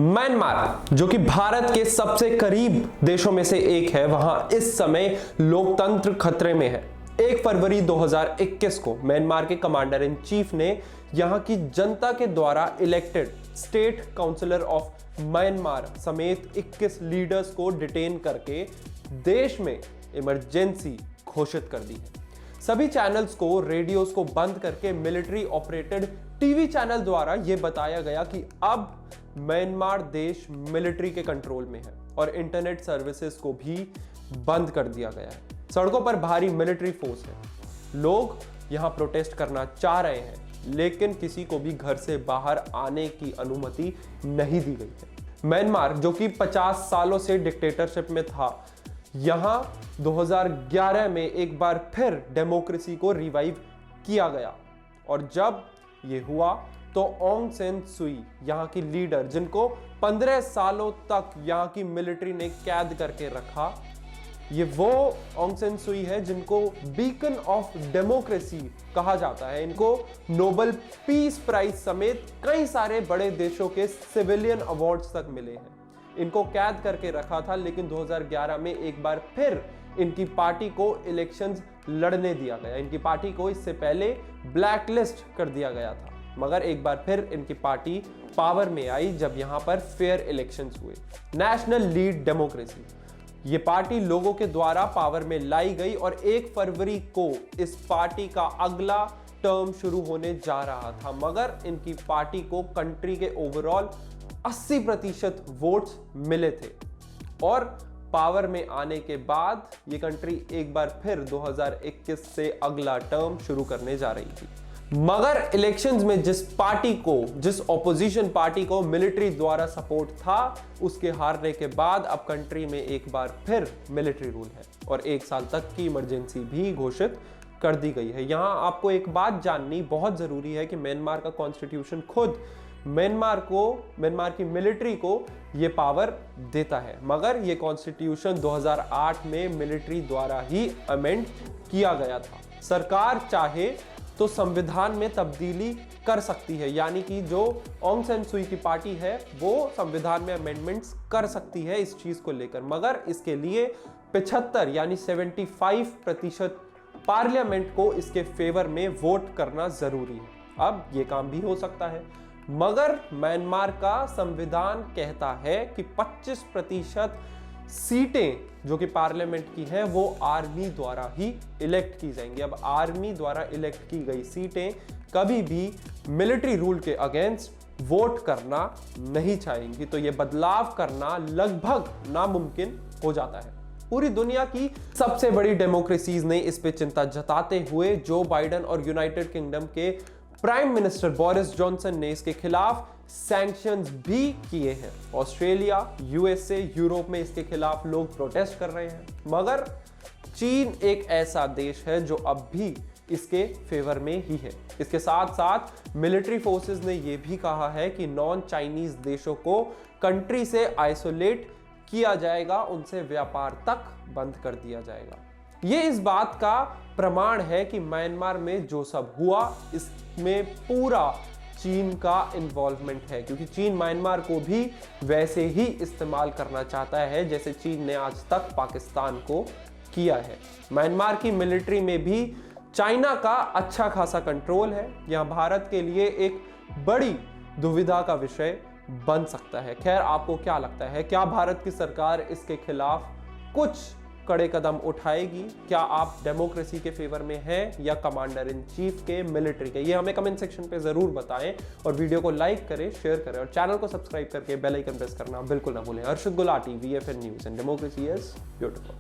Myanmar जो कि भारत के सबसे करीब देशों में से एक है, वहां इस समय लोकतंत्र खतरे में है। 1 फरवरी 2021 को म्यांमार के कमांडर इन चीफ ने यहां की जनता के द्वारा elected state councillor of Myanmar समेत 21 लीडर्स को डिटेन करके देश में इमरजेंसी घोषित कर दी है। सभी चैनल्स को, रेडियोस को बंद करके मिलिट्री ऑपरेटेड टीवी चैनल द्वारा यह बताया गया कि अब म्यांमार देश मिलिट्री के कंट्रोल में है और इंटरनेट सर्विसेज को भी बंद कर दिया गया है। सड़कों पर भारी मिलिट्री फोर्स है। लोग यहां प्रोटेस्ट करना चाह रहे हैं, लेकिन किसी को भी घर से बाहर आने की अनुमति नहीं दी गई है। म्यांमार जो कि 50 सालों से डिक्टेटरशिप में था, यहां 2011 में एक बार फिर डेमोक्रेसी को रिवाइव किया गया और जब यह हुआ तो ऑंग सैन सुई यहां की लीडर, जिनको 15 सालों तक यहां की मिलिट्री ने कैद करके रखा, ये वो ऑंग सैन सुई है जिनको बीकन ऑफ डेमोक्रेसी कहा जाता है। इनको नोबेल पीस प्राइज समेत कई सारे बड़े देशों के सिविलियन अवार्ड्स तक मिले हैं। इनको कैद करके रखा था, लेकिन 2011 में एक बार फिर इनकी पार्टी को इलेक्शंस लड़ने दिया गया। इनकी पार्टी को इससे पहले ब्लैक लिस्ट कर दिया गया था, मगर एक बार फिर इनकी पार्टी पावर में आई जब यहां पर फेयर इलेक्शंस हुए। नेशनल लीड डेमोक्रेसी, ये पार्टी लोगों के द्वारा पावर में लाई गई और 1 फरवरी को इस पार्टी का अगला टर्म शुरू होने जा रहा था, मगर इनकी पार्टी को कंट्री के ओवरऑल 80% वोट्स मिले थे और पावर में आने के बाद ये कंट्री एक बार फिर 2021 से अगला टर्म शुरू करने जा रही थी। मगर इलेक्शंस में जिस ऑपोजिशन पार्टी को मिलिट्री द्वारा सपोर्ट था, उसके हारने के बाद अब कंट्री में एक बार फिर मिलिट्री रूल है और 1 साल तक की इमरजेंसी भी घोषित कर दी गई है। यहां आपको एक बात जाननी बहुत जरूरी है कि म्यांमार का कॉन्स्टिट्यूशन खुद म्यांमार की मिलिट्री को यह पावर देता है, मगर यह कॉन्स्टिट्यूशन 2008 में मिलिट्री द्वारा ही अमेंड किया गया था। सरकार चाहे तो संविधान में तब्दीली कर सकती है, यानी कि जो ऑंग सैन सुई की पार्टी है वो संविधान में अमेंडमेंट्स कर सकती है इस चीज को लेकर, मगर इसके लिए 75 यानी 75% पार्लियामेंट को इसके फेवर में वोट करना जरूरी है। अब यह काम भी हो सकता है, मगर म्यांमार का संविधान कहता है कि 25% सीटें जो कि पार्लियामेंट की हैं वो आर्मी द्वारा ही इलेक्ट की जाएंगी। अब आर्मी द्वारा इलेक्ट की गई सीटें कभी भी मिलिट्री रूल के अगेंस्ट वोट करना नहीं चाहेंगी, तो ये बदलाव करना लगभग नामुमकिन हो जाता है। पूरी दुनिया की सबसे बड़ी डेमोक्रेसीज ने इस पे चिंता जताते हुए जो बाइडेन और यूनाइटेड किंगडम के प्राइम मिनिस्टर बोरिस जॉनसन ने इसके खिलाफ सैंक्शंस भी किए हैं। ऑस्ट्रेलिया, यूएसए, यूरोप में इसके खिलाफ लोग प्रोटेस्ट कर रहे हैं, मगर चीन एक ऐसा देश है जो अब भी इसके फेवर में ही है। इसके साथ साथ मिलिट्री फोर्सेस ने यह भी कहा है कि नॉन चाइनीज देशों को कंट्री से आइसोलेट किया जाएगा, उनसे व्यापार तक बंद कर दिया जाएगा। यह इस बात का प्रमाण है कि म्यांमार में जो सब हुआ इसमें पूरा चीन का इन्वॉल्वमेंट है, क्योंकि चीन म्यांमार को भी वैसे ही इस्तेमाल करना चाहता है जैसे चीन ने आज तक पाकिस्तान को किया है। म्यांमार की मिलिट्री में भी चाइना का अच्छा खासा कंट्रोल है। यहां भारत के लिए एक बड़ी दुविधा का विषय बन सकता है। खैर, आपको क्या लगता है, क्या भारत की सरकार इसके खिलाफ कुछ कड़े कदम उठाएगी? क्या आप डेमोक्रेसी के फेवर में हैं या कमांडर इन चीफ के, मिलिट्री के? ये हमें कमेंट सेक्शन पे जरूर बताएं और वीडियो को लाइक करें, शेयर करें और चैनल को सब्सक्राइब करके बेल आइकन प्रेस करना बिल्कुल ना भूलें। Harshad Gulati, VFN news, and democracy is beautiful.